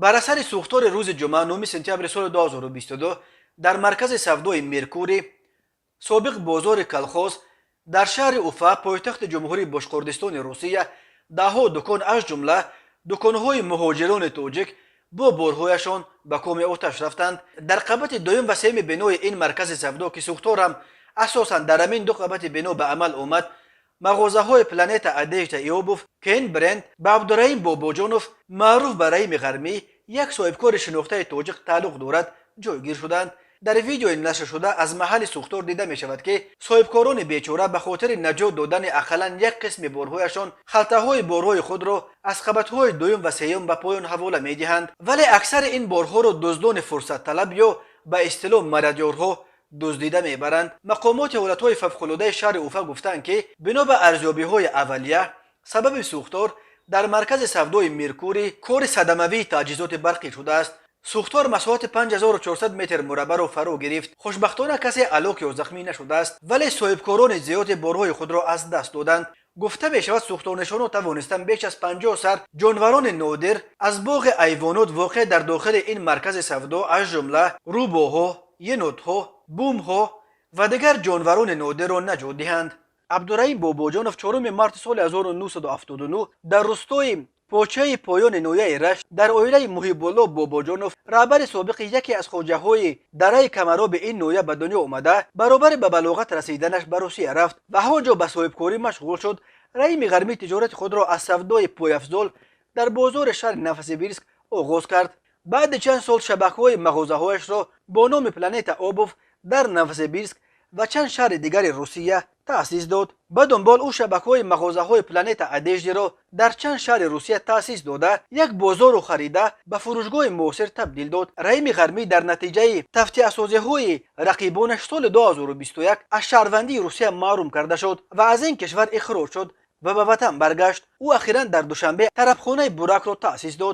بر اثر سوختار روز جمعه 9 سپتامبر سال 2022 در مرکز سودای میرکوری سابق بازار کلخوز در شهر اوفا پایتخت جمهوری باشکردستان روسیه دهها دکان از جمله دکانهای مهاجران تاجیک با بارهایشان به کام آتش رفتند. در قبط دوم و سوم بنای این مرکز سودا که سوختار هم اساسا در همین دو قبط بنا به عمل آمد، مغازه های پلنت ادیجت ایوبوف که این برند به عبدالرحیم باباجانوف معروف به رحیم غرمی یک صاحبکار شناخته تاجیک تعلق دارد جایگیر شدند. در ویدیو نشر شده از محل سوختار دیده می شود که صاحبکاران بیچاره به خاطر نجات دادن اقلا یک قسم بارهایشان خلطه های بارهای خود را از قبط های دوم و سوم به پایان حواله می دهند، ولی اکثر این بارها را دزدان فرصت طلب یا به اصطلاح مردیارها دزدیده میبرند. مقامات حالتهای فوق‌العاده شهر اوفا گفتند که بنا به ارزیابی های اولیه سبب سوختار در مرکز سودای میرکوری کار صدموی تجهیزات برقی شده است. سوختار مساحت 5400 متر مربع را فرا گرفت. خوشبختانه کسی هلاک یا زخمی نشده است، ولی صاحبکاران زیاد بارهای خود را از دست دادند. گفته می شود سوختارنشانان توانستند بیش از 50 سر جانوران نادر از باغ حیوانات واقع در داخل این مرکز سودا از جمله روباها، ینوتها، بومها و دیگر جانوران نادر را نجات دهند. عبدالرحیم باباجانوف 4 مارس سال 1979 در روستای پاچه پایان نویه رشت در عائله محیب‌الله باباجانوف رهبر سابق یکی از خواجه های دره کمرا به این نویه به دنیا آمده برابر به بلاغت رسیدنش به روسیه رفت و آنجا به صاحبکاری مشغول شد. رحیم غرمی تجارت خود را از سودای پایافزال در بازار شهر نفسیبیرسک آغاز کرد. بعد چند سال شبکه‌های مغازه‌هایش را با نام پلنت آبوف در نفسیبیرسک و چند شهر دیگر روسیه تأسیس داد. به دنبال او شبکه‌های مغازه‌های پلنت ادیجی را در چند شهر روسیه تأسیس داده یک بازار را خریده به فروشگاه معاصر تبدیل داد. رحیم غرمی در نتیجه تفتیح‌سازی‌های رقیبانش سال 2021 از شهروندی روسیه محروم کرده شد و از این کشور اخراج شد و به وطن برگشت. او اخیراً در دوشنبه طربخانه بوراک را تأسیس داد.